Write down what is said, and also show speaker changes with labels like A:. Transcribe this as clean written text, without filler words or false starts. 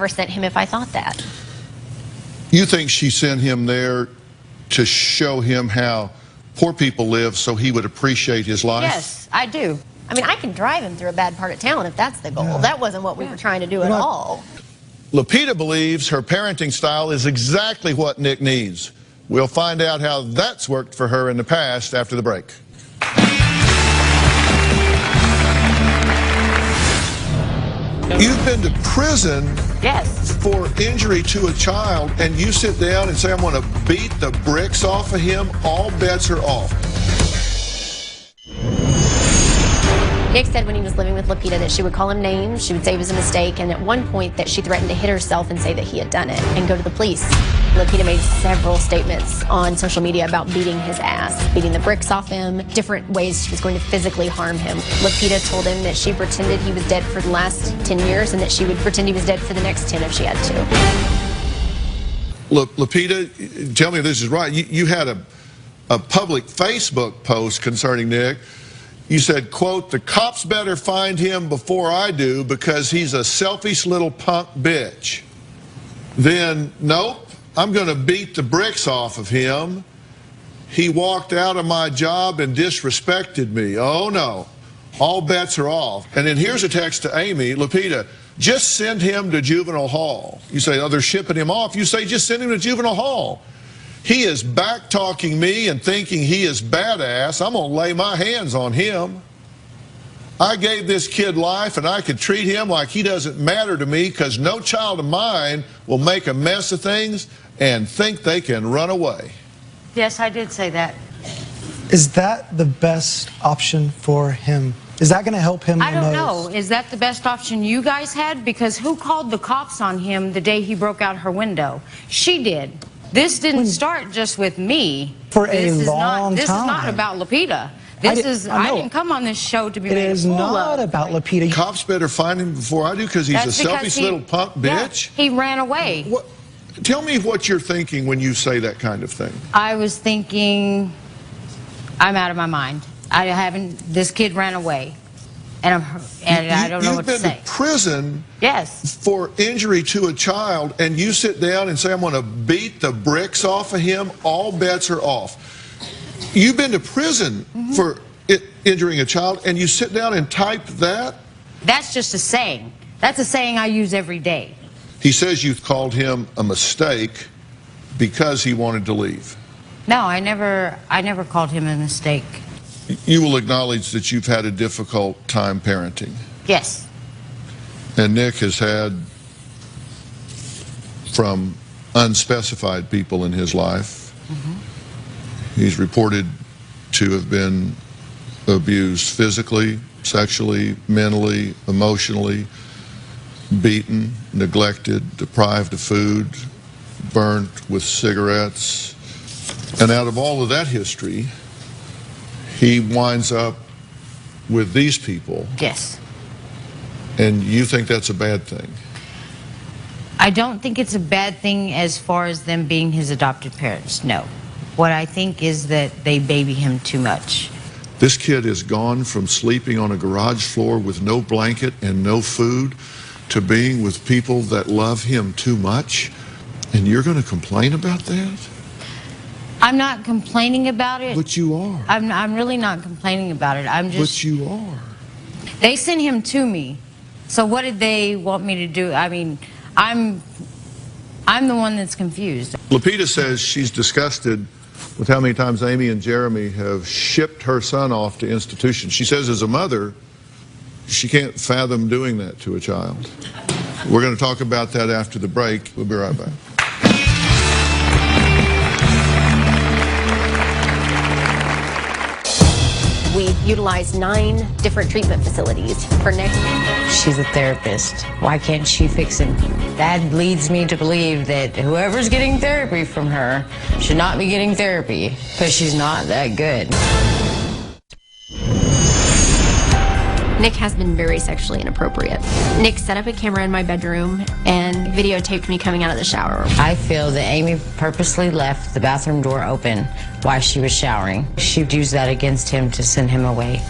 A: never sent him if I thought that.
B: You think she sent him there to show him how poor people live so he would appreciate his life?
A: Yes, I do. I mean, I can drive him through a bad part of town if that's the goal. Yeah. That wasn't what we were trying to do at all.
B: Lupita believes her parenting style is exactly what Nick needs. We'll find out how that's worked for her in the past after the break. You've been to prison for injury to a child, and you sit down and say, I'm going to beat the bricks off of him. All bets are off.
A: Nick said when he was living with Lupita that she would call him names, she would say it was a mistake, and at one point that she threatened to hit herself and say that he had done it and go to the police. Lupita made several statements on social media about beating his ass, beating the bricks off him, different ways she was going to physically harm him. Lupita told him that she pretended he was dead for the last 10 years and that she would pretend he was dead for the next 10 if she had to.
B: Lupita, tell me if this is right. You had a public Facebook post concerning Nick. You said, quote, the cops better find him before I do because he's a selfish little punk bitch. Then, nope, I'm going to beat the bricks off of him. He walked out of my job and disrespected me. Oh, no. All bets are off. And then here's a text to Amy. Lupita, just send him to juvenile hall. You say, oh, they're shipping him off. You say, just send him to juvenile hall. He is back-talking me and thinking he is badass. I'm going to lay my hands on him. I gave this kid life, and I could treat him like he doesn't matter to me because no child of mine will make a mess of things and think they can run away.
C: Yes, I did say that.
D: Is that the best option for him? Is that going to help him the most?
C: I don't know. Is that the best option you guys had? Because who called the cops on him the day he broke out her window? She did. This didn't start just with me.
D: For a long time.
C: This is not about Lupita. I didn't come on this show to be made a fool of.
D: It is not about Lupita.
B: Cops better find him before I do because he's a selfish little punk bitch?
C: Yeah, he ran away.
B: What? Tell me what you're thinking when you say that kind of thing.
C: I was thinking, I'm out of my mind. This kid ran away. And I don't know what to say.
B: You've been to prison for injury to a child, and you sit down and say, I'm going to beat the bricks off of him. All bets are off. You've been to prison for injuring a child, and you sit down and type that?
C: That's just a saying. That's a saying I use every day.
B: He says you called him a mistake because he wanted to leave.
C: No, I never called him a mistake.
B: You will acknowledge that you've had a difficult time parenting.
C: Yes.
B: And Nick has had, from unspecified people in his life, he's reported to have been abused physically, sexually, mentally, emotionally, beaten, neglected, deprived of food, burnt with cigarettes. And out of all of that history, he winds up with these people.
C: Yes.
B: And you think that's a bad thing?
C: I don't think it's a bad thing as far as them being his adopted parents, no. What I think is that they baby him too much.
B: This kid has gone from sleeping on a garage floor with no blanket and no food to being with people that love him too much, and you're going to complain about that?
C: I'm not complaining about it.
B: But you are.
C: I'm really not complaining about it. I'm just...
B: But you are.
C: They sent him to me. So what did they want me to do? I mean, I'm the one that's confused.
B: Lupita says she's disgusted with how many times Amy and Jeremy have shipped her son off to institutions. She says as a mother, she can't fathom doing that to a child. We're going to talk about that after the break. We'll be right back.
A: We utilized 9 different treatment facilities for Nick.
C: She's a therapist. Why can't she fix him? That leads me to believe that whoever's getting therapy from her should not be getting therapy because she's not that good.
A: Nick has been very sexually inappropriate. Nick set up a camera in my bedroom and videotaped me coming out of the shower.
C: I feel that Amy purposely left the bathroom door open while she was showering. She'd use that against him to send him away.